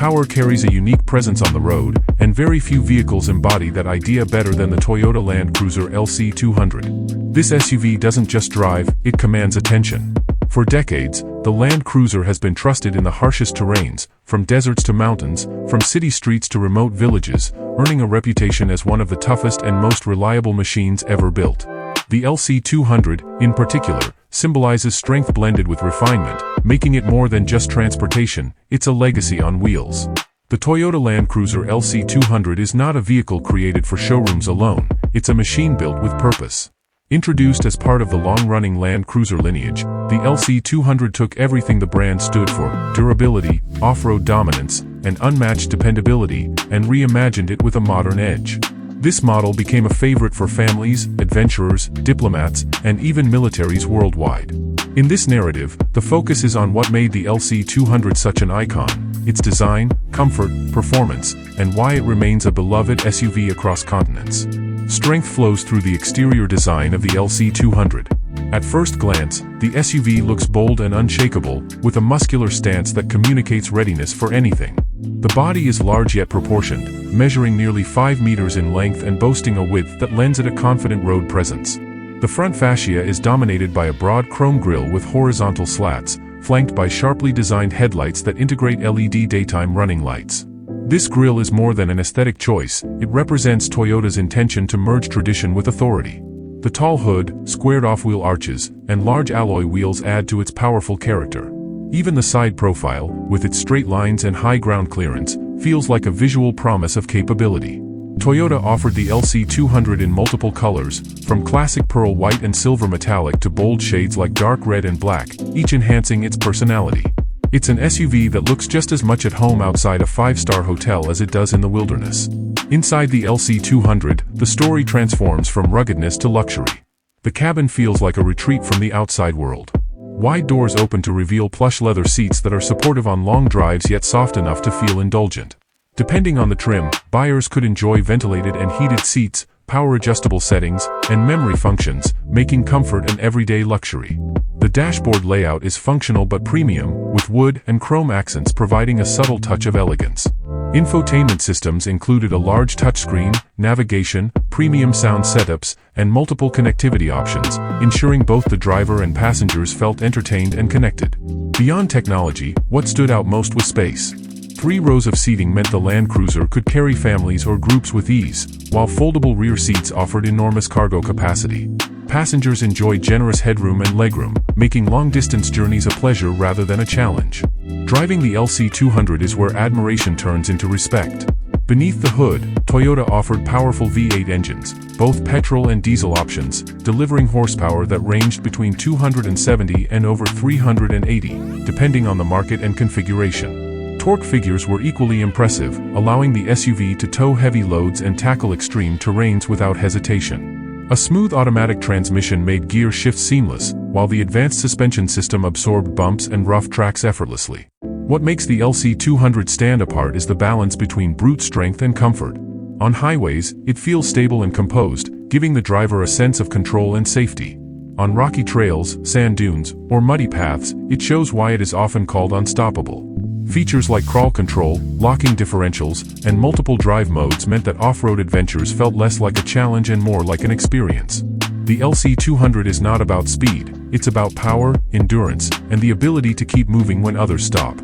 power carries a unique presence on the road, and very few vehicles embody that idea better than the Toyota Land Cruiser LC200. This SUV doesn't just drive, it commands attention. For decades, the Land Cruiser has been trusted in the harshest terrains, from deserts to mountains, from city streets to remote villages, earning a reputation as one of the toughest and most reliable machines ever built. The LC200, in particular, symbolizes strength blended with refinement, making it more than just transportation, it's a legacy on wheels. The Toyota Land Cruiser LC200 is not a vehicle created for showrooms alone, it's a machine built with purpose. Introduced as part of the long-running Land Cruiser lineage, the LC200 took everything the brand stood for, durability, off-road dominance, and unmatched dependability, and reimagined it with a modern edge. This model became a favorite for families, adventurers, diplomats, and even militaries worldwide. In this narrative, the focus is on what made the LC200 such an icon, its design, comfort, performance, and why it remains a beloved SUV across continents. Strength flows through the exterior design of the LC200. At first glance, the SUV looks bold and unshakable, with a muscular stance that communicates readiness for anything. The body is large yet proportioned, measuring nearly 5 meters in length and boasting a width that lends it a confident road presence. The front fascia is dominated by a broad chrome grille with horizontal slats, flanked by sharply designed headlights that integrate LED daytime running lights. This grille is more than an aesthetic choice, it represents Toyota's intention to merge tradition with authority. The tall hood, squared off-wheel arches, and large alloy wheels add to its powerful character. Even the side profile, with its straight lines and high ground clearance, feels like a visual promise of capability. Toyota offered the LC200 in multiple colors, from classic pearl white and silver metallic to bold shades like dark red and black, each enhancing its personality. It's an SUV that looks just as much at home outside a 5-star hotel as it does in the wilderness. Inside the LC200, the story transforms from ruggedness to luxury. The cabin feels like a retreat from the outside world. Wide doors open to reveal plush leather seats that are supportive on long drives yet soft enough to feel indulgent. Depending on the trim, buyers could enjoy ventilated and heated seats, power-adjustable settings, and memory functions, making comfort an everyday luxury. The dashboard layout is functional but premium, with wood and chrome accents providing a subtle touch of elegance. Infotainment systems included a large touchscreen, navigation, premium sound setups, and multiple connectivity options, ensuring both the driver and passengers felt entertained and connected. Beyond technology, what stood out most was space. 3 rows of seating meant the Land Cruiser could carry families or groups with ease, while foldable rear seats offered enormous cargo capacity. Passengers enjoyed generous headroom and legroom, making long-distance journeys a pleasure rather than a challenge. Driving the LC200 is where admiration turns into respect. Beneath the hood, Toyota offered powerful V8 engines, both petrol and diesel options, delivering horsepower that ranged between 270 and over 380, depending on the market and configuration. Torque figures were equally impressive, allowing the SUV to tow heavy loads and tackle extreme terrains without hesitation. A smooth automatic transmission made gear shifts seamless, while the advanced suspension system absorbed bumps and rough tracks effortlessly. What makes the LC200 stand apart is the balance between brute strength and comfort. On highways, it feels stable and composed, giving the driver a sense of control and safety. On rocky trails, sand dunes, or muddy paths, it shows why it is often called unstoppable. Features like crawl control, locking differentials, and multiple drive modes meant that off-road adventures felt less like a challenge and more like an experience. The LC200 is not about speed, it's about power, endurance, and the ability to keep moving when others stop.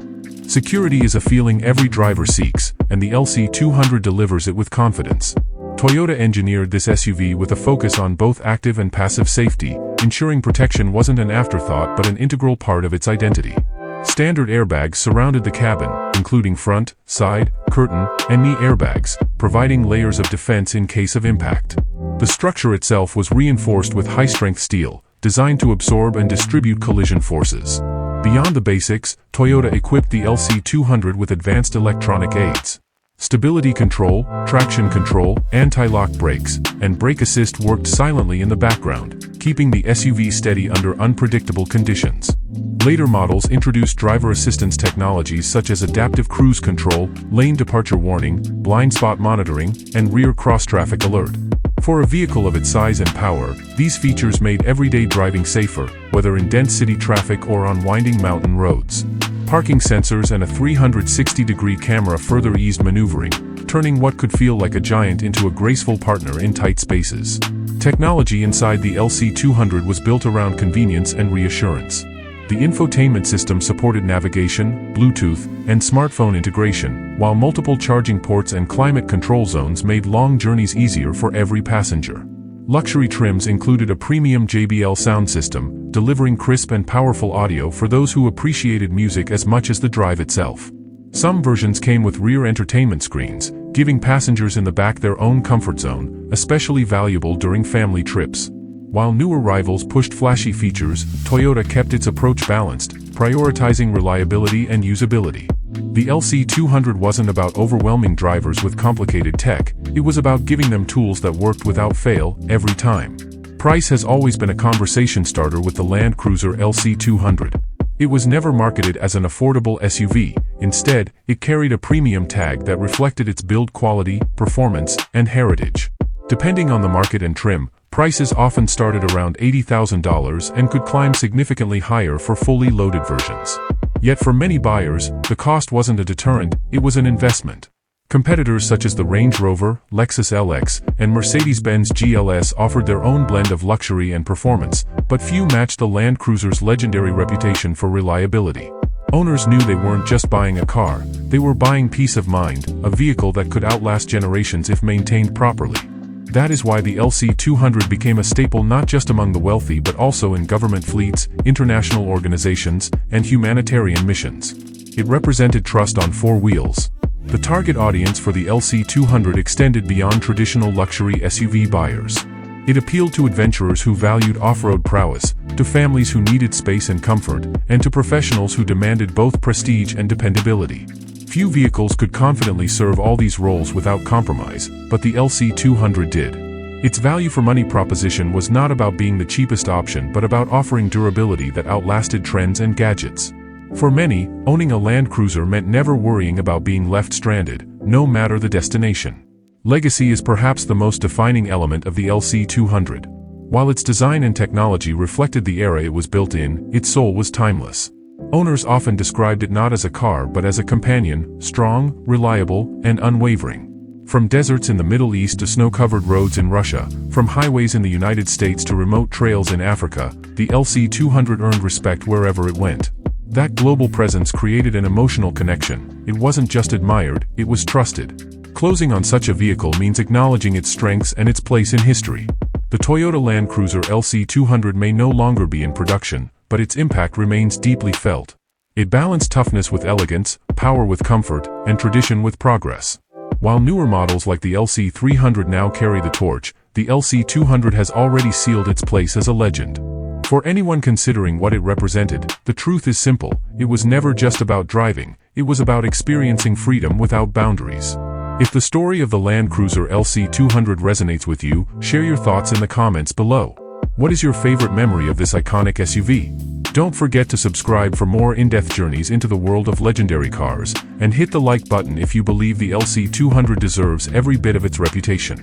Security is a feeling every driver seeks, and the LC200 delivers it with confidence. Toyota engineered this SUV with a focus on both active and passive safety, ensuring protection wasn't an afterthought but an integral part of its identity. Standard airbags surrounded the cabin, including front, side, curtain, and knee airbags, providing layers of defense in case of impact. The structure itself was reinforced with high-strength steel, designed to absorb and distribute collision forces. Beyond the basics, Toyota equipped the LC200 with advanced electronic aids. Stability control, traction control, anti-lock brakes, and brake assist worked silently in the background, keeping the SUV steady under unpredictable conditions. Later models introduced driver assistance technologies such as adaptive cruise control, lane departure warning, blind spot monitoring, and rear cross-traffic alert. For a vehicle of its size and power, these features made everyday driving safer, whether in dense city traffic or on winding mountain roads. Parking sensors and a 360-degree camera further eased maneuvering, turning what could feel like a giant into a graceful partner in tight spaces. Technology inside the LC200 was built around convenience and reassurance. The infotainment system supported navigation, Bluetooth, and smartphone integration, while multiple charging ports and climate control zones made long journeys easier for every passenger. Luxury trims included a premium JBL sound system, delivering crisp and powerful audio for those who appreciated music as much as the drive itself. Some versions came with rear entertainment screens, giving passengers in the back their own comfort zone, especially valuable during family trips. While newer rivals pushed flashy features, Toyota kept its approach balanced, prioritizing reliability and usability. The LC200 wasn't about overwhelming drivers with complicated tech, it was about giving them tools that worked without fail, every time. Price has always been a conversation starter with the Land Cruiser LC200. It was never marketed as an affordable SUV, instead, it carried a premium tag that reflected its build quality, performance, and heritage. Depending on the market and trim, prices often started around $80,000 and could climb significantly higher for fully loaded versions. Yet for many buyers, the cost wasn't a deterrent, it was an investment. Competitors such as the Range Rover, Lexus LX, and Mercedes-Benz GLS offered their own blend of luxury and performance, but few matched the Land Cruiser's legendary reputation for reliability. Owners knew they weren't just buying a car, they were buying peace of mind, a vehicle that could outlast generations if maintained properly. That is why the LC200 became a staple not just among the wealthy but also in government fleets, international organizations, and humanitarian missions. It represented trust on four wheels. The target audience for the LC200 extended beyond traditional luxury SUV buyers. It appealed to adventurers who valued off-road prowess, to families who needed space and comfort, and to professionals who demanded both prestige and dependability. Few vehicles could confidently serve all these roles without compromise, but the LC200 did. Its value for money proposition was not about being the cheapest option but about offering durability that outlasted trends and gadgets. For many, owning a Land Cruiser meant never worrying about being left stranded, no matter the destination. Legacy is perhaps the most defining element of the LC200. While its design and technology reflected the era it was built in, its soul was timeless. Owners often described it not as a car but as a companion, strong, reliable, and unwavering. From deserts in the Middle East to snow-covered roads in Russia, from highways in the United States to remote trails in Africa, the LC200 earned respect wherever it went. That global presence created an emotional connection. It wasn't just admired, it was trusted. Closing on such a vehicle means acknowledging its strengths and its place in history. The Toyota Land Cruiser LC200 may no longer be in production, but its impact remains deeply felt. It balanced toughness with elegance, power with comfort, and tradition with progress. While newer models like the LC300 now carry the torch, the LC200 has already sealed its place as a legend. For anyone considering what it represented, the truth is simple: it was never just about driving, it was about experiencing freedom without boundaries. If the story of the Land Cruiser LC200 resonates with you, share your thoughts in the comments below. What is your favorite memory of this iconic SUV? Don't forget to subscribe for more in-depth journeys into the world of legendary cars, and hit the like button if you believe the LC200 deserves every bit of its reputation.